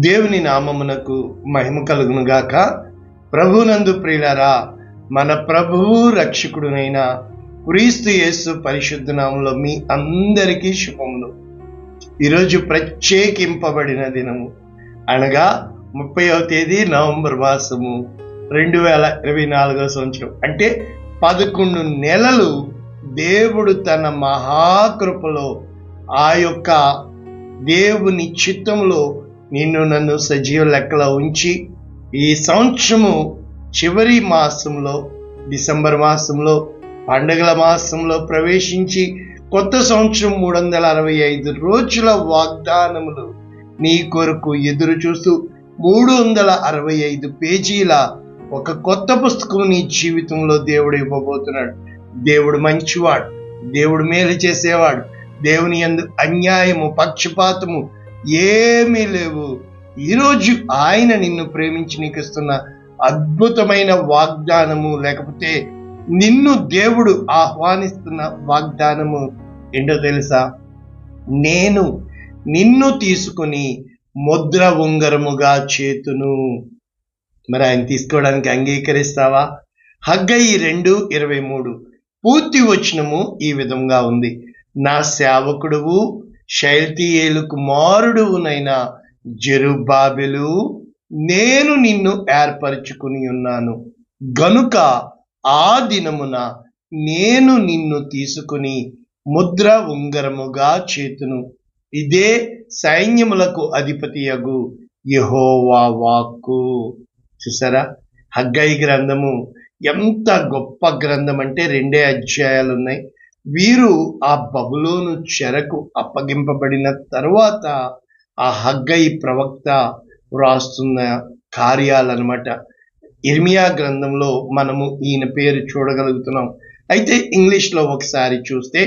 దేవుని నామమునకు మహిమ కలుగును గాక. ప్రభునందు ప్రియులారా, మన ప్రభువు రక్షకుడునైన క్రీస్తు యేసు పరిశుద్ధ నామములో మీ అందరికీ శుభములు. ఈరోజు ప్రత్యేకింపబడిన దినము, అనగా 30వ తేదీ నవంబర్ మాసము 2024 సంవత్సరం. అంటే 11 నెలలు దేవుడు తన మహాకృపలో ఆ యొక్క దేవుని చిత్తములో నిన్ను నన్ను సజీవ లెక్కలో ఉంచి ఈ సంవత్సరము చివరి మాసంలో, డిసెంబర్ మాసంలో, పండుగల మాసంలో ప్రవేశించి కొత్త సంవత్సరం 365 రోజుల వాగ్దానములు నీ కొరకు ఎదురు చూస్తూ 365 పేజీల ఒక కొత్త పుస్తకం నీ జీవితంలో దేవుడు ఇవ్వబోతున్నాడు. దేవుడు మంచివాడు, దేవుడు మేలు చేసేవాడు, దేవుని యందు అన్యాయము, పక్షపాతము ఏమీ లేవు. ఈరోజు ఆయన నిన్ను ప్రేమించి నీకు ఇస్తున్న అద్భుతమైన వాగ్దానము, లేకపోతే నిన్ను దేవుడు ఆహ్వానిస్తున్న వాగ్దానము ఏంటో తెలుసా? నేను నిన్ను తీసుకుని ముద్ర ఉంగరముగా చేతును. మరి ఆయన తీసుకోవడానికి అంగీకరిస్తావా? హగ్గయి 2:23 పూర్తి వచనము ఈ విధంగా ఉంది. నా సేవకుడువు షయల్తీయేలు కుమారుడువునైన జెరుబ్బాబెలు, నేను నిన్ను ఏర్పరచుకుని ఉన్నాను గనుక ఆ దినమున నేను నిన్ను తీసుకుని ముద్ర ఉంగరముగా చేతును. ఇదే సైన్యములకు అధిపతియగు యెహోవా వాక్కు. చూసారా, హగ్గయి గ్రంథము ఎంత గొప్ప గ్రంథం అంటే 2 అధ్యాయాలు ఉన్నాయి. వీరు ఆ బబులోను చెరకు అప్పగింపబడిన తరువాత ఆ హగ్గయి ప్రవక్త వ్రాస్తున్న కార్యాలన్నమాట. ఇర్మియా గ్రంథంలో మనము ఈయన పేరు చూడగలుగుతున్నాం. అయితే ఇంగ్లీష్లో ఒకసారి చూస్తే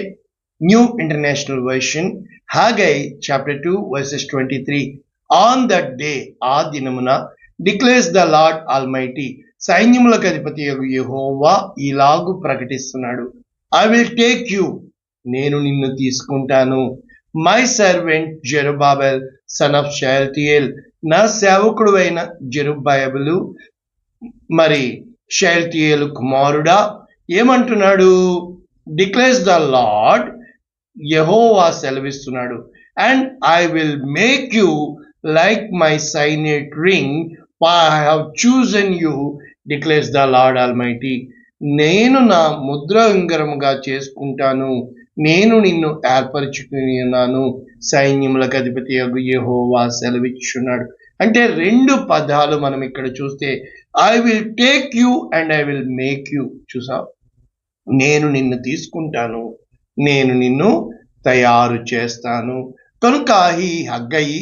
new international version, Haggai chapter 2 verses 23, on that day, ఆ దినమున, డిక్లేర్స్ ద లార్డ్ ఆల్మైటీ, సైన్యములకు అధిపతి యెహోవా ఇలాగు ప్రకటిస్తున్నాడు, ఐ విల్ టేక్ యూ, నేను నిన్ను తీసుకుంటాను, మై సర్వెంట్ జెరుబ్బాబెల్ సన్ ఆఫ్ షయల్తీయేల్, నా సేవకుడు అయిన జెరుబ్బాబెలు, మరి షయల్తీయేలు కుమారుడా. ఏమంటున్నాడు? డిక్లేర్స్ ద లార్డ్, యెహోవా సెలవిస్తున్నాడు, and I will make you like my cyanide ring, for I have chosen you, declares the lord almighty. నేను నా ముద్ర ఉంగరముగా చేసుకుంటాను, నేను నిన్ను ఏర్పరచుకుని ఉన్నాను, సైన్యములకు అధిపతి యెహోవా సెలవిచ్చున్నాడు. అంటే 2 పదాలు మనం ఇక్కడ చూస్తే, I will take you and I will make you. చూసావు, నేను నిన్ను తీసుకుంటాను, నేను నిన్ను తయారు చేస్తాను. కనుక ఈ హగ్గయి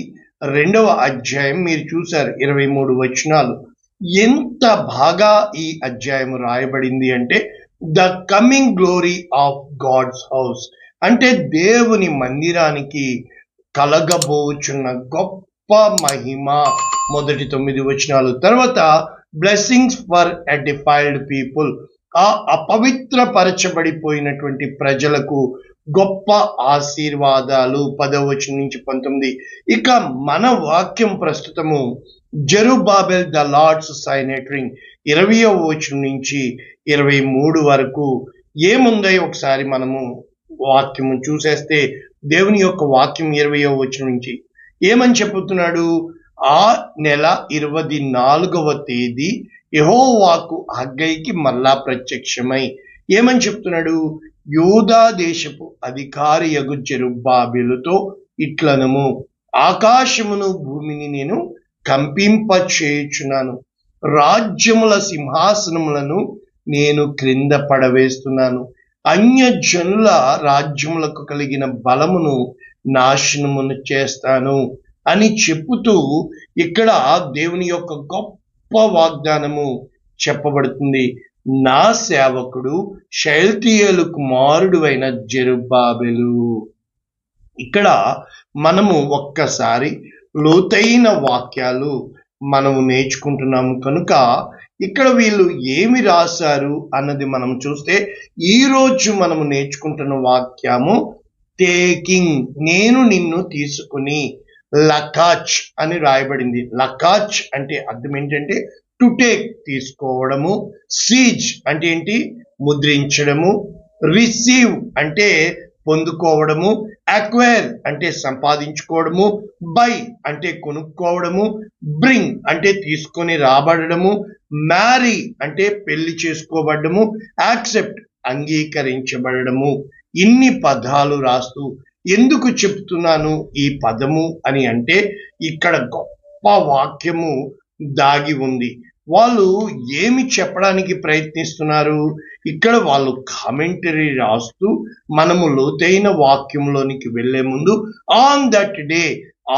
2వ అధ్యాయం మీరు చూశారు, 23 వచనాలు. ఎంత బాగా ఈ అధ్యాయం రాయబడింది అంటే, the coming glory of God's house, అంటే దేవుని మందిరానికి కలగబోచున్న గొప్ప మహిమ. మొదటి 9 వచనాలు. తర్వాత blessings for a defiled people, ఆ అపవిత్రపరచబడిపోయినటువంటి ప్రజలకు గొప్ప ఆశీర్వాదాలు. 10వ వచనం నుంచి 19. ఇక మన వాక్యం ప్రస్తుతము జెరుబ్బాబెల్ ద లార్డ్స్ సైనెట్ రింగ్, 20వ వచనం నుంచి 23 వరకు ఏముందో ఒకసారి మనము వాక్యము చూసేస్తే, దేవుని యొక్క వాక్యం 20వ వచనం నుంచి ఏమని చెబుతున్నాడు? ఆ నెల 24వ తేదీ యెహోవాకు హగ్గయికి మళ్ళా ప్రత్యక్షమై ఏమని చెప్తున్నాడు? యూదా దేశపు అధికారి యగు జెరుబ్బాబెలుతో ఇట్లనము, ఆకాశమును భూమిని నేను కంపింపచేయుచున్నాను, రాజ్యముల సింహాసనములను నేను క్రింద పడవేస్తున్నాను, అన్యజనుల రాజ్యములకు కలిగిన బలమును నాశనమును చేస్తాను అని చెప్పుతూ ఇక్కడ దేవుని యొక్క గొప్ప వాగ్దానము చెప్పబడుతుంది. నా సేవకుడు షయల్తీయేలు కుమారుడు అయిన జెరుబ్బాబెలు. ఇక్కడ మనము ఒక్కసారి లోతైన వాక్యాలు మనము నేర్చుకుంటున్నాము కనుక ఇక్కడ వీళ్ళు ఏమి రాశారు అన్నది మనం చూస్తే, ఈరోజు మనము నేర్చుకుంటున్న వాక్యము టేకింగ్, నేను నిన్ను తీసుకుని, లకాచ్ అని రాయబడింది. లకాచ్ అంటే అర్థం ఏంటంటే టు టేక్, తీసుకోవడము. సీజ్ అంటే ఏంటి, ముద్రించడము. రిసీవ్ అంటే పొందుకోవడము. అక్వైర్ అంటే సంపాదించుకోవడము. బై అంటే కొనుక్కోవడము. బ్రింగ్ అంటే తీసుకొని రాబడము. మ్యారీ అంటే పెళ్లి చేసుకోబడము. యాక్సెప్ట్ అంగీకరించబడము. ఇన్ని పదాలు రాస్తూ ఎందుకు చెప్తున్నాను ఈ పదము అని అంటే, ఇక్కడ గొప్ప వాక్యము దాగి ఉంది. వాళ్ళు ఏమి చెప్పడానికి ప్రయత్నిస్తున్నారు? ఇక్కడ వాళ్ళు కామెంటరీ రాస్తూ మనము లోతైన వాక్యంలోనికి వెళ్లే ముందు ఆన్ దట్ డే,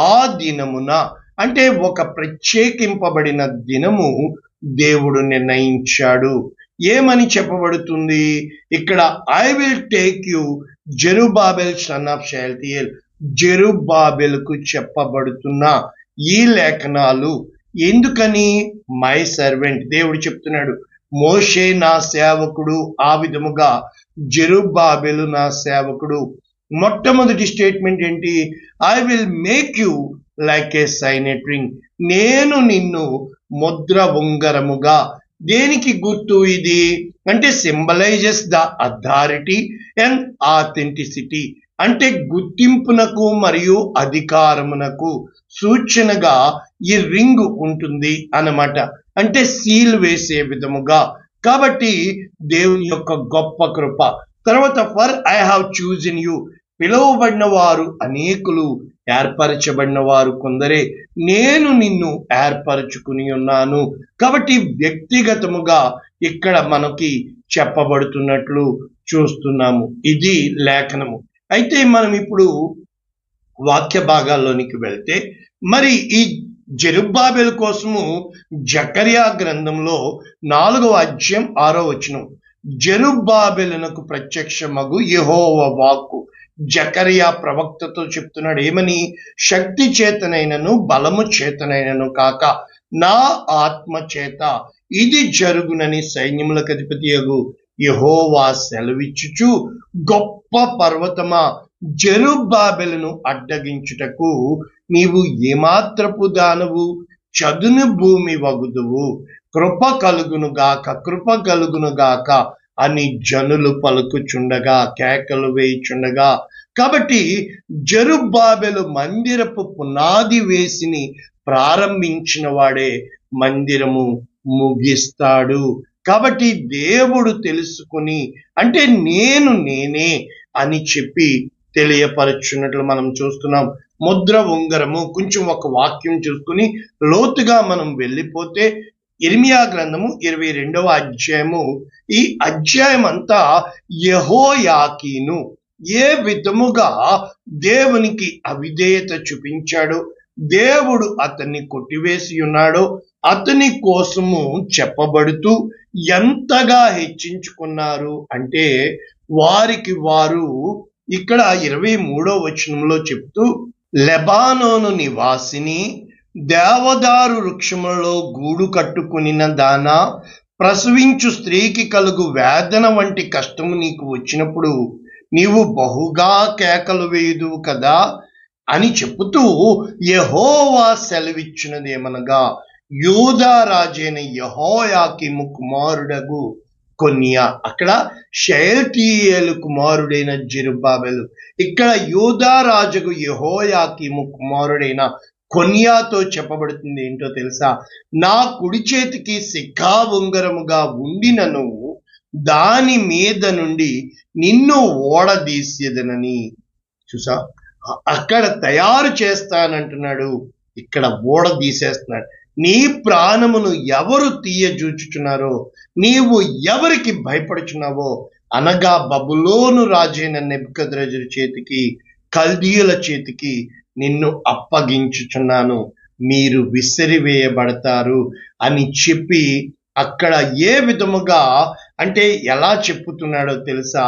ఆ దినమున, అంటే ఒక ప్రత్యేకింపబడిన దినము దేవుడు నిర్ణయించాడు. ఏమని చెప్పబడుతుంది ఇక్కడ? I will take you Zerubbabel son of Shealtiel. జెరుబ్బాబెలుకు చెప్పబడుతున్న ఈ లేఖనాలు ఎందుకని? మై సర్వెంట్, దేవుడు చెప్తున్నాడు, మోషే నా సేవకుడు, ఆ విధముగా జెరుబ్బాబెలు నా సేవకుడు. మొట్టమొదటి స్టేట్మెంట్ ఏంటి? I will make you like A cyanide ring. నేను నిన్ను ముద్ర ఉంగరముగా. దేనికి గుర్తు ఇది అంటే symbolises the authority and authenticity. అంటే గుర్తింపునకు మరియు అధికారమునకు సూచనగా ఈ రింగ్ ఉంటుంది అన్నమాట. అంటే సీల్ వేసే విధముగా. కాబట్టి దేవుని యొక్క గొప్ప కృప. తర్వాత for I have chosen you, పిలువబడిన వారు అనేకులు, ఏర్పరచబడిన వారు కొందరే, నేను నిన్ను ఏర్పరచుకుని ఉన్నాను. కాబట్టి వ్యక్తిగతముగా ఇక్కడ మనకి చెప్పబడుతున్నట్లు చూస్తున్నాము. ఇది లేఖనము. అయితే మనం ఇప్పుడు వాక్య భాగాల్లోనికి వెళ్తే, మరి ఈ జెరుబ్బాబెలు కోసము జకర్యా గ్రంథంలో 4వ అధ్యాయం 6వ వచనం, జెరుబ్బాబెలునకు ప్రత్యక్షమగు యెహోవా వాక్కు. జకర్యా ప్రవక్తతో చెప్తున్నాడు ఏమని? శక్తి చేతనైనను బలము చేతనైనను కాక నా ఆత్మ చేత ఇది జరుగునని సైన్యములకు అధిపతియగు యెహోవా సెలవిచ్చుచు, గొప్ప పర్వతమా, జెరుబ్బాబెలును అడ్డగించుటకు నీవు ఏమాత్రపు దానవు, చదును భూమి వగుదువు. కృప కలుగునుగాక అని జనులు పలుకుచుండగా, కేకలు వేయుచుండగా. కాబట్టి జెరుబ్బాబెలు మందిరపు పునాది వేసిని ప్రారంభించిన వాడే మందిరము ముగిస్తాడు. కాబట్టి దేవుడు తెలుసుకుని, అంటే నేనే అని చెప్పి తెలియపరచున్నట్లు మనం చూస్తున్నాం. ముద్ర ఉంగరము. కొంచెం ఒక వాక్యం చూసుకుని లోతుగా మనం వెళ్ళిపోతే, ఇర్మియా గ్రంథము 22వ అధ్యాయము. ఈ అధ్యాయం అంతా యెహోయాకీను ఏ విధముగా దేవునికి అవిధేయత చూపించాడో, దేవుడు అతన్ని కొట్టివేసి ఉన్నాడో, అతని కోసము చెప్పబడుతూ ఎంతగా హెచ్చించుకున్నారు అంటే, వారికి వారు ఇక్కడ 23వ వచనంలో చెప్తూ, లెబానోను నివాసిని, దేవదారు వృక్షములలో గూడు కట్టుకునిన దానా, ప్రసవించు స్త్రీకి కలుగు వేదన వంటి కష్టము నీకు వచ్చినప్పుడు నీవు బహుగా కేకలు వేయుదువు కదా అని చెబుతూ యెహోవా సెలవిచ్చినదేమనగా, యూదా రాజైన యెహోయాకీము కుమారుడగు కొన్యా. అక్కడ షయల్తీయేలు కుమారుడైన జెరుబ్బాబెలు, ఇక్కడ యూదా రాజుకు యెహోయాకీము కుమారుడైన కొన్యాతో చెప్పబడుతుంది ఏంటో తెలుసా? నా కుడి చేతికి సిక్కా ఉంగరముగా ఉండినను దాని మీద నుండి నిన్ను ఓడదీసేదనని. చూసా, అక్కడ తయారు చేస్తానంటున్నాడు, ఇక్కడ ఓడదీసేస్తున్నాడు. నీ ప్రాణమును ఎవరు తీయజూచుచున్నారో, నీవు ఎవరికి భయపడుచున్నావో, అనగా బబులోను రాజైన నెబుకద్రెజరు చేతికి, కల్దీయుల చేతికి నిన్ను అప్పగించుచున్నాను, మీరు విసిరివేయబడతారు అని చెప్పి అక్కడ ఏ విధముగా, అంటే ఎలా చెప్పుతున్నాడో తెలుసా?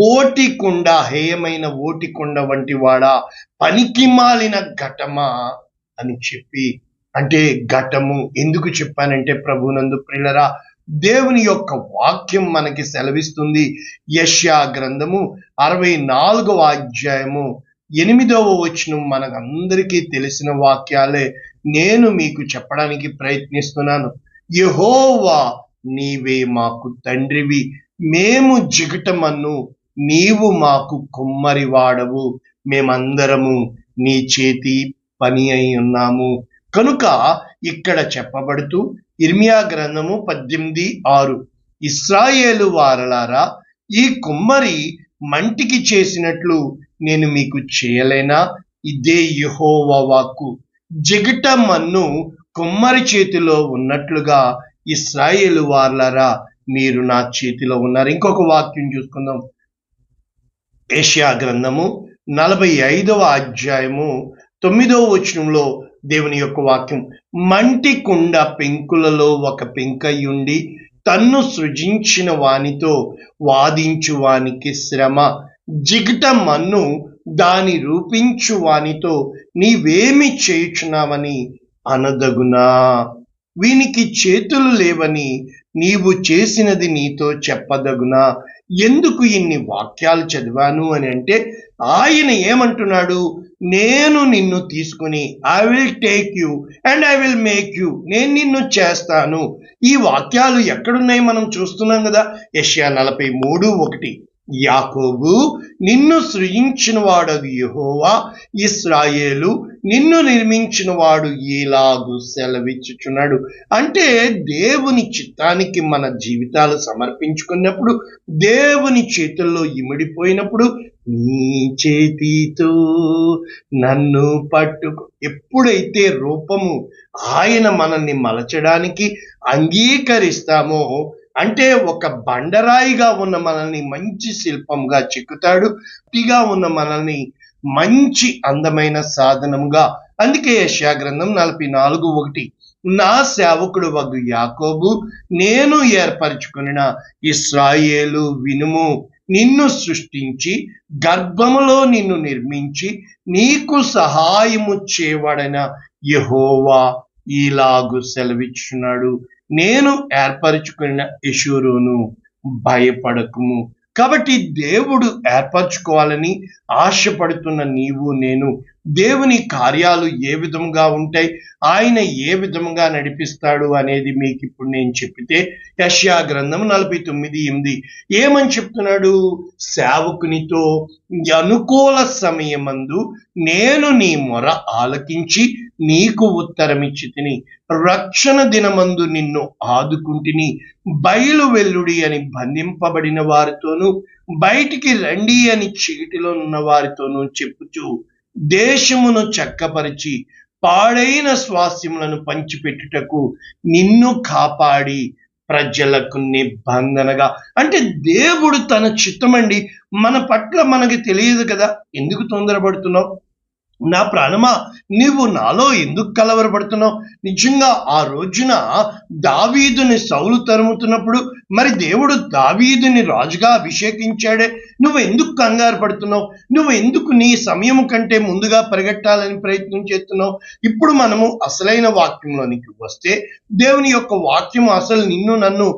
ఓటికొండ, హేయమైన ఓటికొండ వంటి వాడా, పనికి మాలిన ఘటమా అని చెప్పి. అంటే ఘటము ఎందుకు చెప్పానంటే, ప్రభునందు ప్రియులరా, దేవుని యొక్క వాక్యం మనకి సెలవిస్తుంది. యెషయా గ్రంథము 64వ అధ్యాయము 8వ వచనం మనకందరికీ తెలిసిన వాక్యాలే నేను మీకు చెప్పడానికి ప్రయత్నిస్తున్నాను. యెహోవా నీవే మాకు తండ్రివి, మేము జిగటమన్ను, నీవు మాకు కుమ్మరి వాడవు, మేమందరము నీ చేతి పని అయి ఉన్నాము. కనుక ఇక్కడ చెప్పబడుతూ ఇర్మియా గ్రంథము 18:6, ఇశ్రాయేలు వారలారా, ఈ కుమ్మరి మంటికి చేసినట్లు నేను మీకు చేయలేనా? ఇదే యెహోవా వాక్కు. జిగట మన్ను కుమ్మరి చేతిలో ఉన్నట్లుగా ఇశ్రాయేలు వారలారా, మీరు నా చేతిలో ఉన్నారు. ఇంకొక వాక్యం చూసుకుందాం. యెషయా గ్రంథము 45వ అధ్యాయము 9వ వచనంలో దేవుని యొక్క వాక్యం, మంటి కుండ పెంకులలో ఒక పెంకయుండి తన్ను సృజించిన వానితో వాదించు వానికి శ్రమ, జిగట మన్ను దాని రూపించు వానితో నీవేమి చేయుచున్నావని అనదగునా? వీనికి చేతులు లేవని నీవు చేసినది నీతో చెప్పదగునా? ఎందుకు ఇన్ని వాక్యాలు చదివాను అని అంటే, ఆయన ఏమంటున్నాడు? నేను నిన్ను తీసుకుని I will take you and I will make you, నేను నిన్ను చేస్తాను. ఈ వాక్యాలు ఎక్కడున్నాయి మనం చూస్తున్నాం కదా. యెషయా 43:1, యాకోబు నిన్ను సృజించిన వాడగు యెహోవా, ఇశ్రాయేలు నిన్ను నిర్మించిన వాడు ఇలాగు సెలవిచ్చుచున్నాడు. అంటే దేవుని చిత్తానికి మన జీవితాలు సమర్పించుకున్నప్పుడు, దేవుని చేతుల్లో ఇమిడిపోయినప్పుడు, నీ చేతితో నన్ను పట్టుకో, ఎప్పుడైతే రూపము ఆయన మనల్ని మలచడానికి అంగీకరిస్తామో, అంటే ఒక బండరాయిగా ఉన్న మనల్ని మంచి శిల్పంగా చెక్కుతాడు, గట్టిగా ఉన్న మనల్ని మంచి అందమైన సాధనముగా. అందుకే యెషయా గ్రంథం 44:1, నా సేవకుడు వగు యాకోబు, నేను ఏర్పరచుకున్న ఇశ్రాయేలు వినుము, నిన్ను సృష్టించి గర్భములో నిన్ను నిర్మించి నీకు సహాయము చేయబడిన యెహోవా ఇలాగు సెలవిచ్చుచున్నాడు, నేను ఏర్పరచుకున్న యెషూరూను, భయపడకుము. కాబట్టి దేవుడు ఏర్పరచుకోవాలని ఆశపడుతున్న నీవు నేను, దేవుని కార్యాలు ఏ విధంగా ఉంటాయి, ఆయన ఏ విధంగా నడిపిస్తాడు అనేది మీకు ఇప్పుడు నేను చెప్పితే, యెషయా గ్రంథం 49:8 ఏమని చెప్తున్నాడు? సేవకునితో అనుకూల సమయమందు నేను నీ మొర ఆలకించి నీకు ఉత్తరమిచ్చితిని, రక్షణ దినమందు నిన్ను ఆదుకుంటిని, బయలు వెల్లుడి అని బంధింపబడిన వారితోనూ బయటికి రండి అని చీటిలో ఉన్న వారితోనూ చెప్పుచు దేశమును చక్కపరిచి పాడైన స్వాస్థ్యములను పంచిపెట్టుటకు నిన్ను కాపాడి ప్రజలకు నిబంధనగా. అంటే దేవుడు తన చిత్తమండి మన పట్ల మనకి తెలియదు కదా. ఎందుకు తొందరపడుతున్నావు? నా ప్రాణమా, నీవు నాలో ఎందుకు కలవరపడుతున్నావు? నిజంగా ఆ రోజున దావీదుని సౌలు తరుముతున్నప్పుడు మరి దేవుడు దావీదుని రాజుగా అభిషేకించాడే, నువ్వు ఎందుకు కంగారు పడుతున్నావు? నువ్వు ఎందుకు నీ సమయం కంటే ముందుగా పరిగెట్టాలని ప్రయత్నం చేస్తున్నావు? ఇప్పుడు మనము అసలైన వాక్యంలోనికి వస్తే, దేవుని యొక్క వాక్యం అసలు నిన్ను నన్ను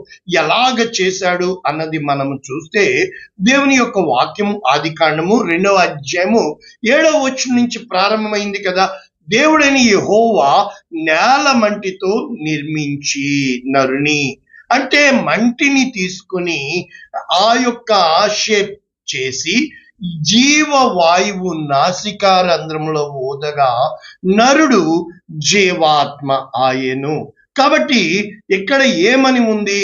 ఎలాగ చేశాడు అన్నది మనము చూస్తే, దేవుని యొక్క వాక్యం ఆదికాండము 2వ అధ్యాయము 7వ వచనం నుంచి ప్రారంభమైంది కదా. దేవుడైన యెహోవా నేల మంటితో నిర్మించి నరుని, అంటే మంటిని తీసుకుని ఆ యొక్క షేప్ చేసి జీవవాయువు నాసికారంధ్రంలో ఊదగా నరుడు జీవాత్మ ఆయను. కాబట్టి ఇక్కడ ఏమని ఉంది?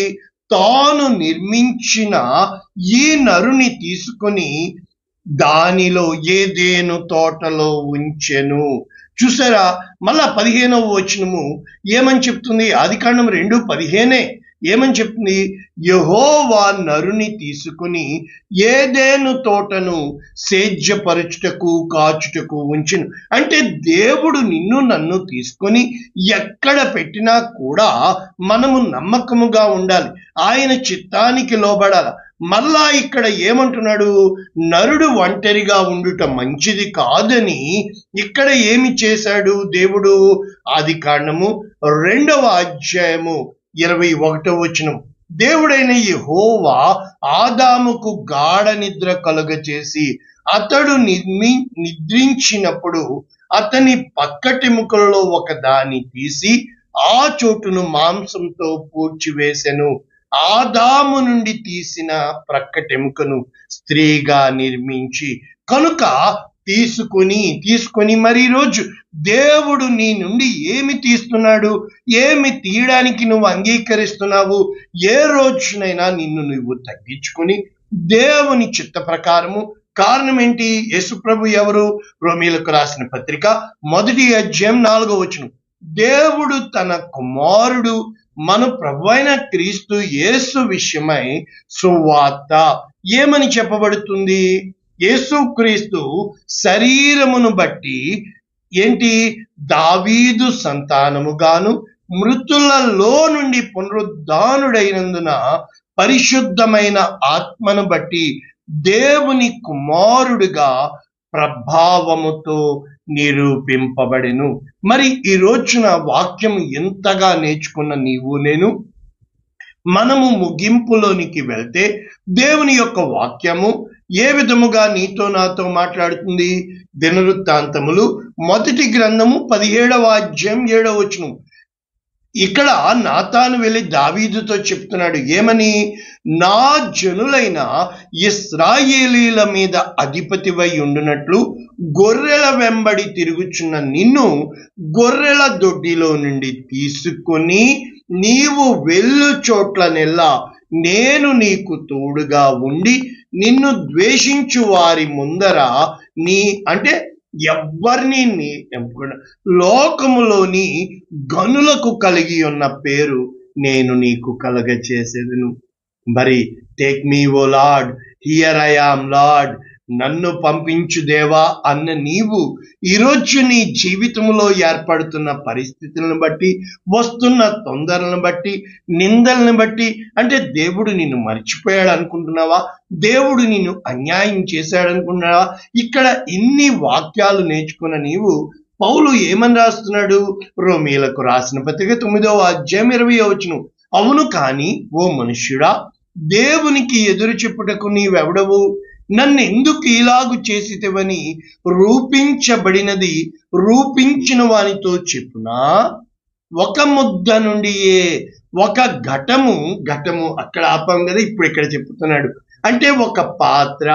తాను నిర్మించిన ఈ నరుని తీసుకొని దానిలో ఏదేను తోటలో ఉంచెను. చూసారా? మళ్ళా 15వ వచనము ఏమని చెప్తుంది? ఆదికాండం 2:15 ఏమని చెప్తుంది? యెహోవా నరుని తీసుకుని ఏదేను తోటను సేద్యపరచుటకు కాచుటకు ఉంచెను. అంటే దేవుడు నిన్ను నన్ను తీసుకొని ఎక్కడ పెట్టినా కూడా మనము నమ్మకముగా ఉండాలి, ఆయన చిత్తానికి లోబడాలి. మళ్ళా ఇక్కడ ఏమంటున్నాడు? నరుడు ఒంటరిగా ఉండుట మంచిది కాదని ఇక్కడ ఏమి చేశాడు దేవుడు? ఆదికాండము 2వ అధ్యాయము 21వ వచనం, దేవుడైన యెహోవా ఆదాముకు గాఢ నిద్ర కలుగచేసి అతడు నిద్రించినప్పుడు అతని పక్కటెముకలలో ఒక దాన్ని తీసి ఆ చోటును మాంసంతో పూడ్చివేసెను. ఆదాము నుండి తీసిన ప్రక్కటెముకను స్త్రీగా నిర్మించి కనుక తీసుకొని మరి ఈరోజు దేవుడు నీ నుండి ఏమి తీస్తున్నాడు, ఏమి తీయడానికి నువ్వు అంగీకరిస్తున్నావు? ఏ రోజునైనా నిన్ను నువ్వు తగ్గించుకుని దేవుని చిత్త ప్రకారము. కారణం ఏంటి? యేసుప్రభు ఎవరు? రోమీయులకు రాసిన పత్రిక 1వ అధ్యాయం 4వ వచనం. దేవుడు తన కుమారుడు మన ప్రభువైన క్రీస్తు యేసు విషయమై సువార్త ఏమని చెప్పబడుతుంది? యేసుక్రీస్తు శరీరమును బట్టి ఏంటి? దావీదు సంతానముగాను మృతులలో నుండి పునరుద్ధానుడైనందున పరిశుద్ధమైన ఆత్మను బట్టి దేవుని కుమారుడిగా ప్రభావముతో నిరూపింపబడెను. మరి ఈ రోజున వాక్యం ఎంతగా నేర్చుకున్న నీవు నేను మనము ముగింపులోనికి వెళ్తే దేవుని యొక్క వాక్యము ఏ విధముగా నీతో నాతో మాట్లాడుతుంది? దినవృత్తాంతములు 1వ గ్రంథము 17వ అధ్యాయం 7వ వచనం. ఇక్కడ నాతాను వెళ్ళి దావీదుతో చెప్తున్నాడు ఏమని? నా జనులైన ఇశ్రాయేలీల మీద అధిపతివై ఉండునట్లు గొర్రెల వెంబడి తిరుగుచున్న నిన్ను గొర్రెల దొడ్డిలో నుండి తీసుకొని నీవు వెళ్ళు చోట్లనెల్లా నేను నీకు తోడుగా ఉండి నిన్ను ద్వేషించు వారి ముందర అంటే ఎవరిని లోకములోని గనులకు కలిగి ఉన్న పేరు నేను నీకు కలగచేసేదను. మరి take me O Lord, here I am Lord, నన్ను పంపించు దేవా అన్న నీవు ఈరోజు నీ జీవితంలో ఏర్పడుతున్న పరిస్థితులను బట్టి, వస్తున్న తొందరలను బట్టి, నిందలను బట్టి, అంటే దేవుడు నిన్ను మర్చిపోయాడు అనుకుంటున్నావా? దేవుడు నిన్ను అన్యాయం చేశాడు అనుకుంటున్నావా? ఇక్కడ ఇన్ని వాక్యాలు నేర్చుకున్న నీవు పౌలు ఏమని రాస్తున్నాడు? రోమీయులకు రాసిన పత్రిక 9వ అధ్యాయం 20వ వచనం. అవును కాని ఓ మనుష్యుడా, దేవునికి ఎదురు చెప్పుటకు నీవెవడవు? నన్ను ఎందుకు ఇలాగు చేసితేవని రూపించబడినది రూపించిన వానితో చెప్పునా? ఒక ముద్ద నుండి ఒక ఘటము అక్కడ ఆపం కదా, ఇప్పుడు ఇక్కడ చెప్తున్నాడు. అంటే ఒక పాత్ర,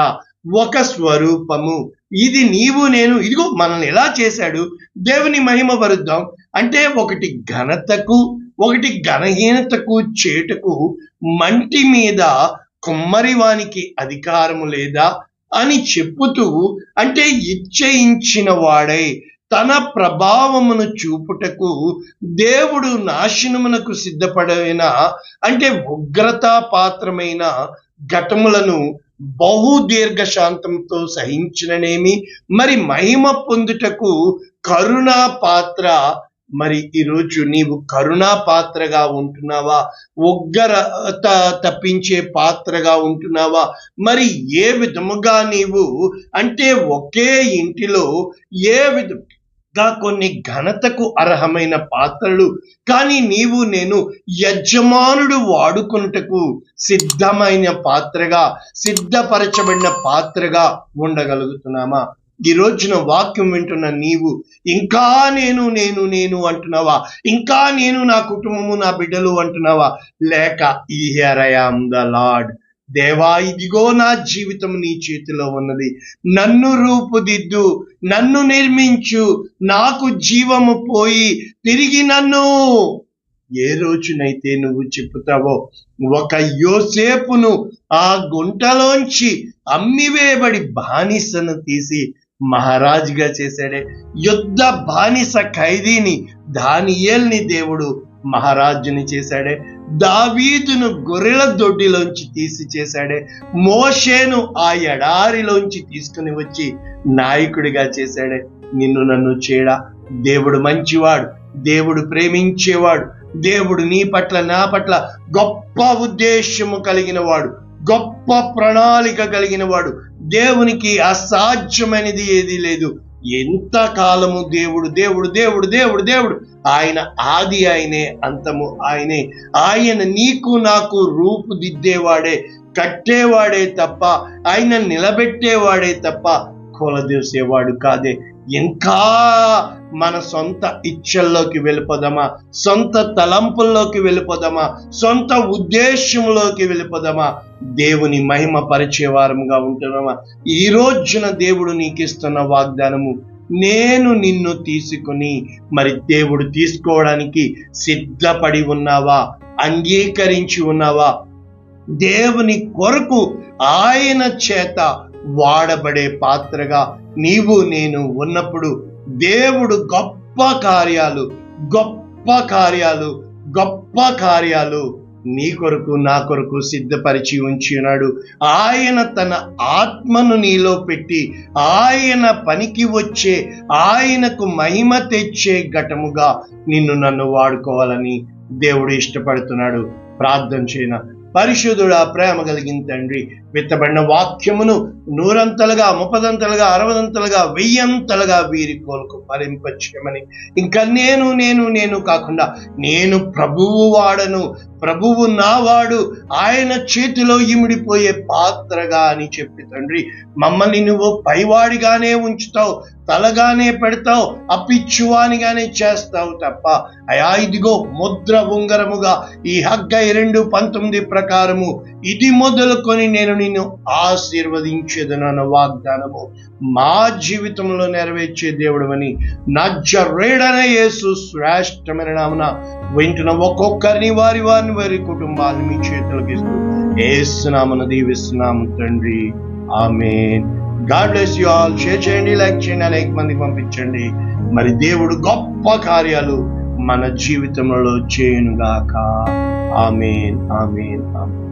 ఒక స్వరూపము. ఇది నీవు నేను. ఇదిగో మనల్ని ఎలా చేశాడు? దేవుని మహిమ పరుద్దాం అంటే ఒకటి ఘనతకు, ఒకటి ఘనహీనతకు చేటుకు మంటి మీద కుమ్మరివానికి అధికారము లేదా అని చెప్పుతూ, అంటే ఇచ్చయించిన వాడై తన ప్రభావమును చూపుటకు దేవుడు నాశనమునకు సిద్ధపడిన అంటే ఉగ్రతా పాత్రమైన ఘటములను బహు దీర్ఘశాంతంతో సహించిననేమి, మరి మహిమ పొందుటకు కరుణా పాత్ర. మరి ఈరోజు నీవు కరుణా పాత్రగా ఉంటున్నావా? ఉగ్రత తప్పించే పాత్రగా ఉంటున్నావా? మరి ఏ విధముగా నీవు అంటే ఒకే ఇంటిలో ఏ విధంగా కొన్ని ఘనతకు అర్హమైన పాత్రలు, కానీ నీవు నేను యజమానుడు వాడుకున్నటకు సిద్ధమైన పాత్రగా, సిద్ధపరచబడిన పాత్రగా ఉండగలుగుతున్నామా? ఈ రోజున వాక్యం వింటున్న నీవు ఇంకా నేను అంటున్నావా? ఇంకా నేను, నా కుటుంబము, నా బిడ్డలు అంటున్నావా? లేక here I am the lord, దేవా ఇదిగో నా జీవితం నీ చేతిలో ఉన్నది, నన్ను రూపుదిద్దు, నన్ను నిర్మించు, నాకు జీవము పోయి తిరిగి నన్ను. ఏ రోజునైతే నువ్వు చెప్పుతావో ఒక యోసేపును ఆ గుంటలోంచి అమ్మివేయబడి బానిసను తీసి మహారాజుగా చేశాడే, యుద్ధ బానిస ఖైదీని దానియేల్ని దేవుడు మహారాజుని చేశాడే, దావీదును గొర్రెల దొడ్డిలోంచి తీసి చేశాడే, మోషేను ఆ ఎడారిలోంచి తీసుకుని వచ్చి నాయకుడిగా చేశాడే. నిన్ను నన్ను చేయడా? దేవుడు మంచివాడు, దేవుడు ప్రేమించేవాడు, దేవుడు నీ పట్ల నా పట్ల గొప్ప ఉద్దేశము కలిగిన వాడు, గొప్ప ప్రణాళిక కలిగిన వాడు. దేవునికి అసాధ్యమైనది ఏదీ లేదు. ఎంతకాలము దేవుడు దేవుడు దేవుడు దేవుడు దేవుడు ఆయన ఆది ఆయనే, అంతము ఆయనే. ఆయన నీకు నాకు రూపుదిద్దేవాడే, కట్టేవాడే తప్ప, ఆయన నిలబెట్టేవాడే తప్ప కూలదోసేవాడు కాదే. ఇంకా మన సొంత ఇచ్చల్లోకి వెళ్ళిపోదామా, సొంత తలంపుల్లోకి వెళ్ళిపోదామా, సొంత ఉద్దేశంలోకి వెళ్ళిపోదామా, దేవుని మహిమ పరిచే వారముగా ఉంటున్నామా? ఈ రోజున దేవుడు నీకు ఇస్తున్న వాగ్దానము, నేను నిన్ను తీసుకుని మరి దేవుడు తీసుకోవడానికి సిద్ధపడి ఉన్నావా, అంగీకరించి ఉన్నావా? దేవుని కొరకు ఆయన చేత వాడబడే పాత్రగా నీవు నేను ఉన్నప్పుడు దేవుడు గొప్ప కార్యాలు నీ కొరకు నా కొరకు సిద్ధపరిచి ఉంచి ఉన్నాడు. ఆయన తన ఆత్మను నీలో పెట్టి ఆయన పనికి వచ్చే, ఆయనకు మహిమ తెచ్చే ఘటముగా నిన్ను నన్ను వాడుకోవాలని దేవుడు ఇష్టపడుతున్నాడు. ప్రార్థన చేయన. పరిశుద్ధుడా, ప్రేమ కలిగిన తండ్రి, విత్తబడిన వాక్యమును 100 30 60 1000 వీరి కోలుకు ఫలింపచేయమని, ఇంకా నేను కాకుండా నేను ప్రభువు వాడను, ప్రభువు నావాడు, ఆయన చేతిలో ఇమిడిపోయే పాత్రగా అని చెప్పి తండ్రి, మమ్మల్ని నువ్వు పైవాడిగానే ఉంచుతావు, తలగానే పెడతావు, అప్పిచ్చువానిగానే చేస్తావు తప్ప అయా ఇదిగో ముద్ర ఉంగరముగా ఈ హగ్గై 2:19 ప్రకారము ఇది మొదలుకొని నేను నిన్ను ఆశీర్వదించేదనన్న వాగ్దానము మా జీవితంలో నెరవేర్చే దేవుడవని నజరేయుడైన యేసు శ్రేష్టమైన నామమున వింటున్న ఒక్కొక్కరిని వారి కుటుంబాన్ని మీ చేతులకు ఇస్తూ యేసు నామమున దీవిస్తున్నాము తండ్రి. Amen. God bless you all. Share చేయండి, లైక్ చేయండి, అనేక మందికి పంపించండి. మరి దేవుడు గొప్ప కార్యాలు మన జీవితంలో చేయునుగాక. ఆమేన్, ఆమేన్, ఆమేన్.